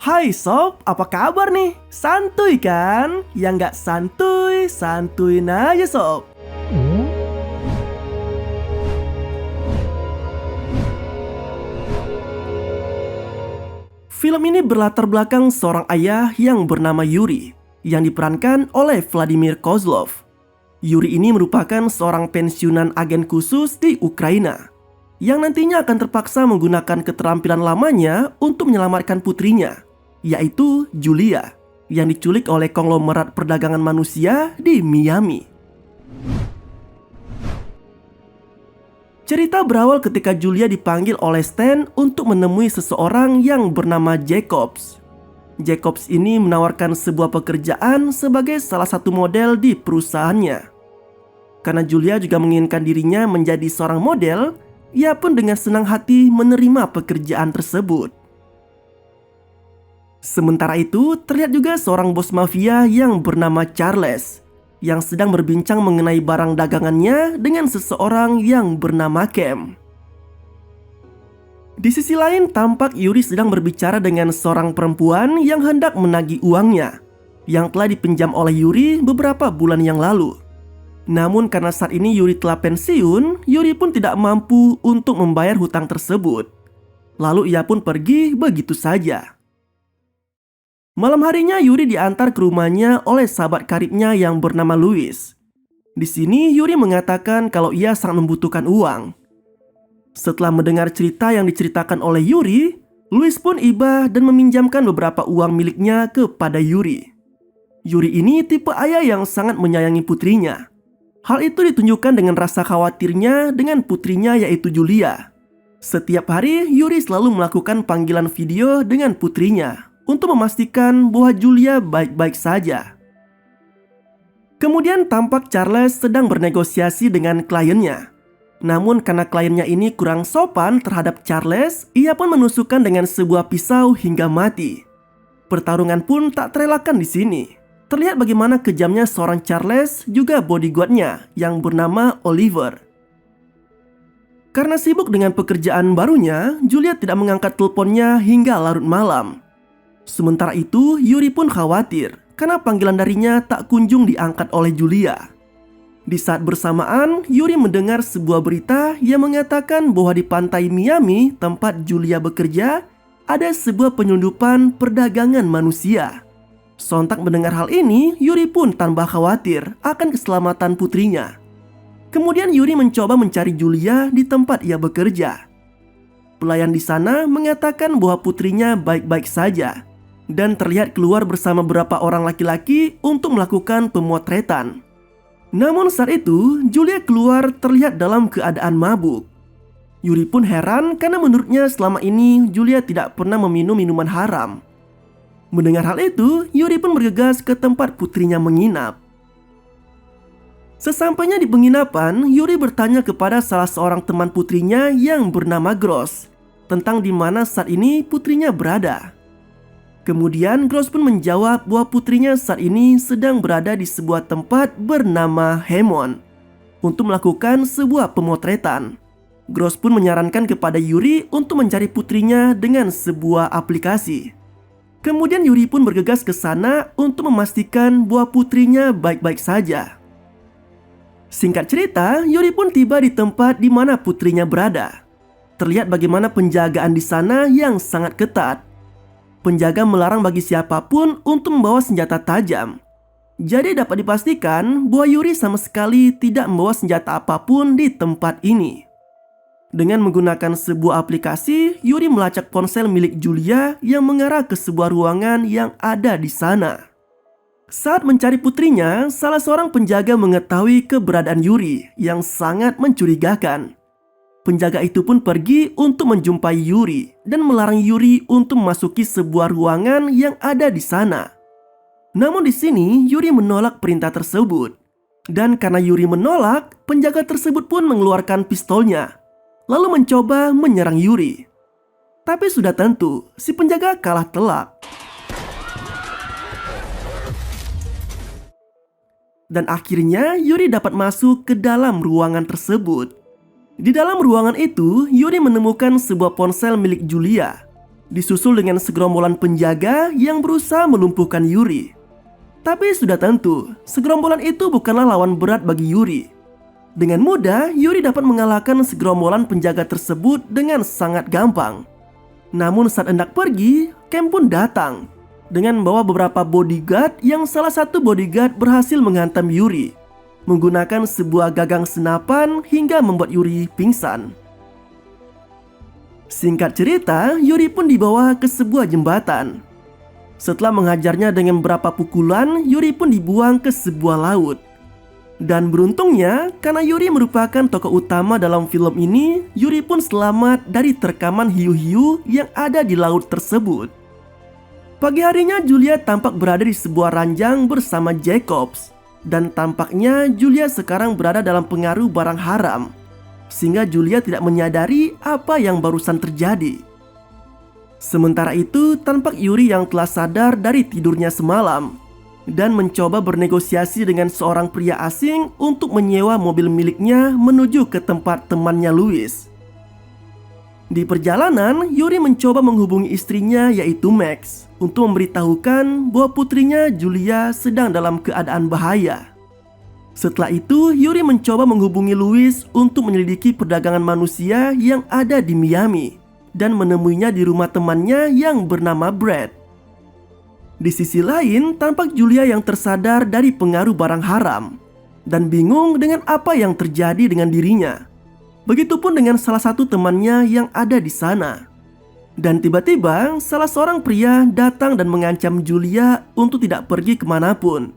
Hai sob, apa kabar nih? Santuy kan? Yang nggak santuy, santuin aja sob. Film ini berlatar belakang seorang ayah yang bernama Yuri, yang diperankan oleh Vladimir Kozlov. Yuri ini merupakan seorang pensiunan agen khusus di Ukraina, yang nantinya akan terpaksa menggunakan keterampilan lamanya untuk menyelamatkan putrinya, yaitu Julia, yang diculik oleh konglomerat perdagangan manusia di Miami. Cerita berawal ketika Julia dipanggil oleh Stan untuk menemui seseorang yang bernama Jacobs. Jacobs ini menawarkan sebuah pekerjaan sebagai salah satu model di perusahaannya. Karena Julia juga menginginkan dirinya menjadi seorang model, ia pun dengan senang hati menerima pekerjaan tersebut. Sementara itu, terlihat juga seorang bos mafia yang bernama Charles yang sedang berbincang mengenai barang dagangannya dengan seseorang yang bernama Cam. Di sisi lain, tampak Yuri sedang berbicara dengan seorang perempuan yang hendak menagih uangnya yang telah dipinjam oleh Yuri beberapa bulan yang lalu. Namun karena saat ini Yuri telah pensiun, Yuri pun tidak mampu untuk membayar hutang tersebut. Lalu ia pun pergi begitu saja. Malam harinya Yuri diantar ke rumahnya oleh sahabat karibnya yang bernama Louis. Di sini Yuri mengatakan kalau ia sangat membutuhkan uang. Setelah mendengar cerita yang diceritakan oleh Yuri, Louis pun iba dan meminjamkan beberapa uang miliknya kepada Yuri. Yuri ini tipe ayah yang sangat menyayangi putrinya. Hal itu ditunjukkan dengan rasa khawatirnya dengan putrinya yaitu Julia. Setiap hari Yuri selalu melakukan panggilan video dengan putrinya untuk memastikan bahwa Julia baik-baik saja. Kemudian tampak Charles sedang bernegosiasi dengan kliennya. Namun karena kliennya ini kurang sopan terhadap Charles, ia pun menusukkan dengan sebuah pisau hingga mati. Pertarungan pun tak terelakkan di sini. Terlihat bagaimana kejamnya seorang Charles juga bodyguardnya yang bernama Oliver. Karena sibuk dengan pekerjaan barunya, Julia tidak mengangkat teleponnya hingga larut malam. Sementara itu, Yuri pun khawatir karena panggilan darinya tak kunjung diangkat oleh Julia. Di saat bersamaan, Yuri mendengar sebuah berita yang mengatakan bahwa di pantai Miami, tempat Julia bekerja, ada sebuah penyelundupan perdagangan manusia. Sontak mendengar hal ini, Yuri pun tambah khawatir akan keselamatan putrinya. Kemudian Yuri mencoba mencari Julia di tempat ia bekerja. Pelayan di sana mengatakan bahwa putrinya baik-baik saja dan terlihat keluar bersama beberapa orang laki-laki untuk melakukan pemotretan. Namun saat itu, Julia keluar terlihat dalam keadaan mabuk. Yuri pun heran karena menurutnya selama ini Julia tidak pernah meminum minuman haram. Mendengar hal itu, Yuri pun bergegas ke tempat putrinya menginap. Sesampainya di penginapan, Yuri bertanya kepada salah seorang teman putrinya yang bernama Gross tentang di mana saat ini putrinya berada. Kemudian Gross pun menjawab bahwa putrinya saat ini sedang berada di sebuah tempat bernama Hammond untuk melakukan sebuah pemotretan. Gross pun menyarankan kepada Yuri untuk mencari putrinya dengan sebuah aplikasi. Kemudian Yuri pun bergegas ke sana untuk memastikan bahwa putrinya baik-baik saja. Singkat cerita, Yuri pun tiba di tempat di mana putrinya berada. Terlihat bagaimana penjagaan di sana yang sangat ketat. Penjaga melarang bagi siapapun untuk membawa senjata tajam. Jadi dapat dipastikan bahwa Yuri sama sekali tidak membawa senjata apapun di tempat ini. Dengan menggunakan sebuah aplikasi, Yuri melacak ponsel milik Julia yang mengarah ke sebuah ruangan yang ada di sana. Saat mencari putrinya, salah seorang penjaga mengetahui keberadaan Yuri yang sangat mencurigakan. Penjaga itu pun pergi untuk menjumpai Yuri dan melarang Yuri untuk memasuki sebuah ruangan yang ada di sana. Namun di sini Yuri menolak perintah tersebut. Dan karena Yuri menolak, penjaga tersebut pun mengeluarkan pistolnya, lalu mencoba menyerang Yuri. Tapi sudah tentu, si penjaga kalah telak. Dan akhirnya Yuri dapat masuk ke dalam ruangan tersebut. Di dalam ruangan itu, Yuri menemukan sebuah ponsel milik Julia disusul dengan segerombolan penjaga yang berusaha melumpuhkan Yuri. Tapi sudah tentu, segerombolan itu bukanlah lawan berat bagi Yuri. Dengan mudah, Yuri dapat mengalahkan segerombolan penjaga tersebut dengan sangat gampang. Namun saat hendak pergi, Cam pun datang dengan membawa beberapa bodyguard yang salah satu bodyguard berhasil menghantam Yuri menggunakan sebuah gagang senapan hingga membuat Yuri pingsan. Singkat cerita, Yuri pun dibawa ke sebuah jembatan. Setelah menghajarnya dengan beberapa pukulan, Yuri pun dibuang ke sebuah laut. Dan beruntungnya, karena Yuri merupakan tokoh utama dalam film ini, Yuri pun selamat dari terkaman hiu-hiu yang ada di laut tersebut. Pagi harinya, Julia tampak berada di sebuah ranjang bersama Jacobs. Dan tampaknya Julia sekarang berada dalam pengaruh barang haram, sehingga Julia tidak menyadari apa yang barusan terjadi. Sementara itu, tampak Yuri yang telah sadar dari tidurnya semalam dan mencoba bernegosiasi dengan seorang pria asing untuk menyewa mobil miliknya menuju ke tempat temannya Louis. Di perjalanan, Yuri mencoba menghubungi istrinya yaitu Max untuk memberitahukan bahwa putrinya Julia sedang dalam keadaan bahaya. Setelah itu, Yuri mencoba menghubungi Louis untuk menyelidiki perdagangan manusia yang ada di Miami dan menemuinya di rumah temannya yang bernama Brad. Di sisi lain, tampak Julia yang tersadar dari pengaruh barang haram dan bingung dengan apa yang terjadi dengan dirinya. Begitupun dengan salah satu temannya yang ada di sana. Dan tiba-tiba, salah seorang pria datang dan mengancam Julia untuk tidak pergi kemanapun.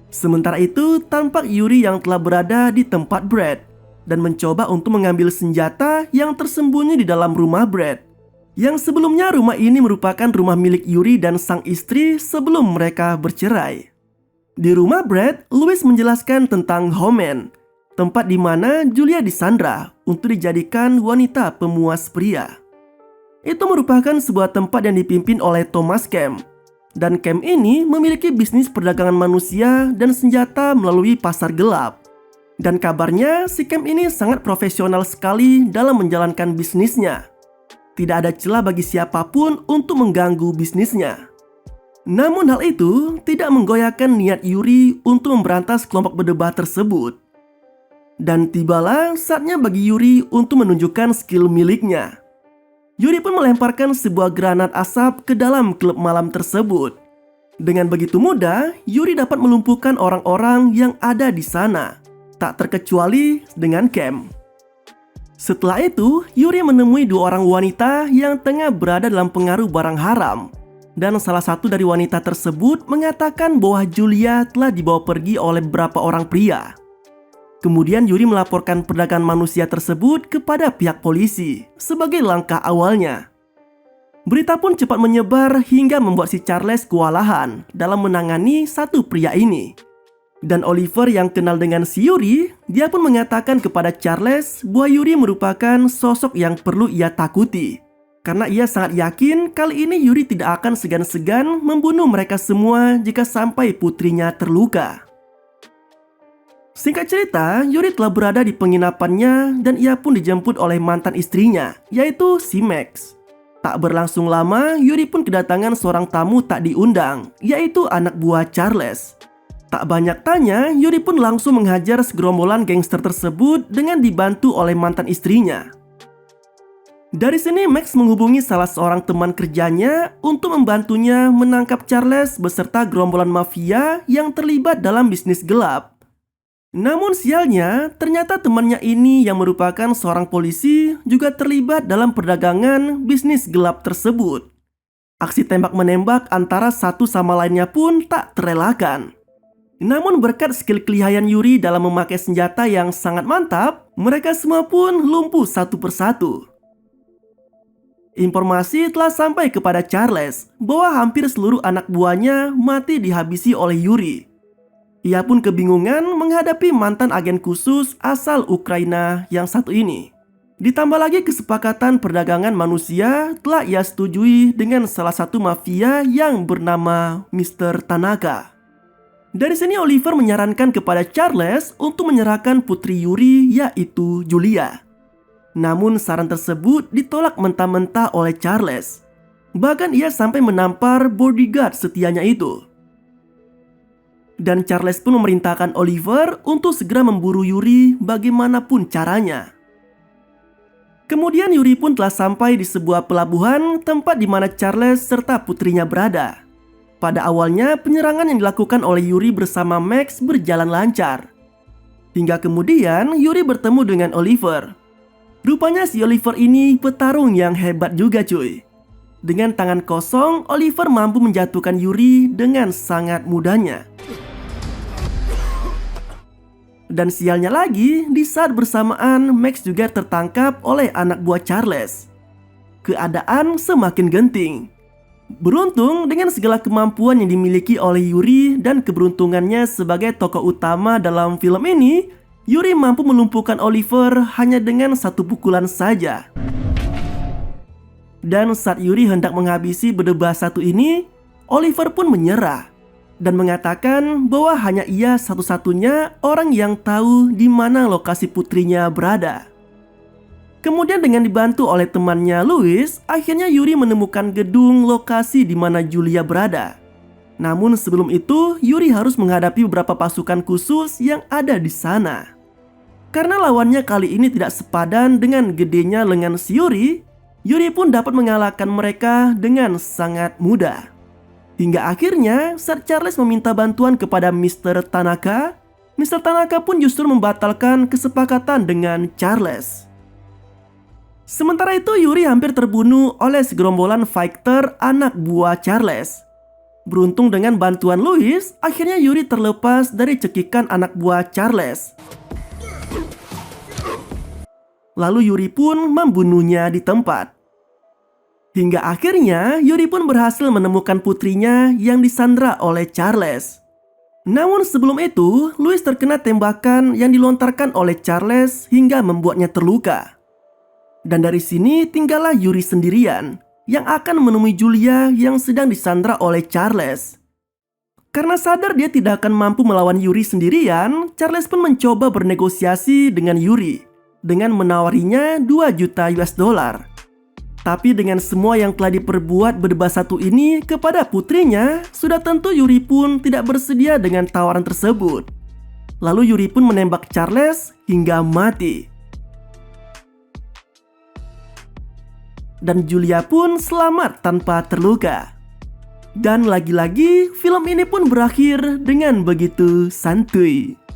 Sementara itu, tampak Yuri yang telah berada di tempat Brad dan mencoba untuk mengambil senjata yang tersembunyi di dalam rumah Brad. Yang sebelumnya rumah ini merupakan rumah milik Yuri dan sang istri sebelum mereka bercerai. Di rumah Brad, Louis menjelaskan tentang Homen, tempat di mana Julia disandra untuk dijadikan wanita pemuas pria. Itu merupakan sebuah tempat yang dipimpin oleh Thomas Cam. Dan Cam ini memiliki bisnis perdagangan manusia dan senjata melalui pasar gelap. Dan kabarnya si Cam ini sangat profesional sekali dalam menjalankan bisnisnya. Tidak ada celah bagi siapapun untuk mengganggu bisnisnya. Namun hal itu tidak menggoyahkan niat Yuri untuk memberantas kelompok berdebat tersebut. Dan tibalah saatnya bagi Yuri untuk menunjukkan skill miliknya. Yuri pun melemparkan sebuah granat asap ke dalam klub malam tersebut. Dengan begitu mudah, Yuri dapat melumpuhkan orang-orang yang ada di sana, tak terkecuali dengan Cam. Setelah itu, Yuri menemui dua orang wanita yang tengah berada dalam pengaruh barang haram. Dan salah satu dari wanita tersebut mengatakan bahwa Julia telah dibawa pergi oleh beberapa orang pria. Kemudian Yuri melaporkan perdagangan manusia tersebut kepada pihak polisi sebagai langkah awalnya. Berita pun cepat menyebar hingga membuat si Charles kewalahan dalam menangani satu pria ini. Dan Oliver yang kenal dengan si Yuri, dia pun mengatakan kepada Charles bahwa Yuri merupakan sosok yang perlu ia takuti. Karena ia sangat yakin kali ini Yuri tidak akan segan-segan membunuh mereka semua jika sampai putrinya terluka. Singkat cerita, Yuri telah berada di penginapannya dan ia pun dijemput oleh mantan istrinya, yaitu si Max. Tak berlangsung lama, Yuri pun kedatangan seorang tamu tak diundang, yaitu anak buah Charles. Tak banyak tanya, Yuri pun langsung menghajar segerombolan gangster tersebut dengan dibantu oleh mantan istrinya. Dari sini Max menghubungi salah seorang teman kerjanya untuk membantunya menangkap Charles beserta gerombolan mafia yang terlibat dalam bisnis gelap. Namun sialnya, ternyata temannya ini yang merupakan seorang polisi juga terlibat dalam perdagangan bisnis gelap tersebut. Aksi tembak-menembak antara satu sama lainnya pun tak terelakkan. Namun berkat skill kelihayan Yuri dalam memakai senjata yang sangat mantap, mereka semua pun lumpuh satu persatu. Informasi telah sampai kepada Charles bahwa hampir seluruh anak buahnya mati dihabisi oleh Yuri. Ia pun kebingungan menghadapi mantan agen khusus asal Ukraina yang satu ini. Ditambah lagi kesepakatan perdagangan manusia telah ia setujui dengan salah satu mafia yang bernama Mr. Tanaka. Dari sini Oliver menyarankan kepada Charles untuk menyerahkan putri Yuri yaitu Julia. Namun saran tersebut ditolak mentah-mentah oleh Charles. Bahkan ia sampai menampar bodyguard setianya itu. Dan Charles pun memerintahkan Oliver untuk segera memburu Yuri bagaimanapun caranya. Kemudian Yuri pun telah sampai di sebuah pelabuhan tempat di mana Charles serta putrinya berada. Pada awalnya penyerangan yang dilakukan oleh Yuri bersama Max berjalan lancar. Hingga kemudian Yuri bertemu dengan Oliver. Rupanya si Oliver ini petarung yang hebat juga cuy. Dengan tangan kosong, Oliver mampu menjatuhkan Yuri dengan sangat mudahnya. Dan sialnya lagi, di saat bersamaan Max juga tertangkap oleh anak buah Charles. Keadaan semakin genting. Beruntung dengan segala kemampuan yang dimiliki oleh Yuri dan keberuntungannya sebagai tokoh utama dalam film ini, Yuri mampu melumpuhkan Oliver hanya dengan satu pukulan saja. Dan saat Yuri hendak menghabisi berdebah satu ini, Oliver pun menyerah dan mengatakan bahwa hanya ia satu-satunya orang yang tahu di mana lokasi putrinya berada. Kemudian dengan dibantu oleh temannya Louis, akhirnya Yuri menemukan gedung lokasi di mana Julia berada. Namun sebelum itu, Yuri harus menghadapi beberapa pasukan khusus yang ada di sana. Karena lawannya kali ini tidak sepadan dengan gedenya lengan si Yuri, Yuri pun dapat mengalahkan mereka dengan sangat mudah. Hingga akhirnya saat Charles meminta bantuan kepada Mr. Tanaka, Mr. Tanaka pun justru membatalkan kesepakatan dengan Charles. Sementara itu Yuri hampir terbunuh oleh segerombolan fighter anak buah Charles. Beruntung dengan bantuan Louis, akhirnya Yuri terlepas dari cekikan anak buah Charles. Lalu Yuri pun membunuhnya di tempat. Hingga akhirnya Yuri pun berhasil menemukan putrinya yang disandra oleh Charles. Namun sebelum itu, Louis terkena tembakan yang dilontarkan oleh Charles hingga membuatnya terluka. Dan dari sini tinggallah Yuri sendirian yang akan menemui Julia yang sedang disandra oleh Charles. Karena sadar dia tidak akan mampu melawan Yuri sendirian, Charles pun mencoba bernegosiasi dengan Yuri dengan menawarinya 2 juta US dollar. Tapi dengan semua yang telah diperbuat berdebah satu ini kepada putrinya, sudah tentu Yuri pun tidak bersedia dengan tawaran tersebut. Lalu Yuri pun menembak Charles hingga mati. Dan Julia pun selamat tanpa terluka. Dan lagi-lagi film ini pun berakhir dengan begitu santuy.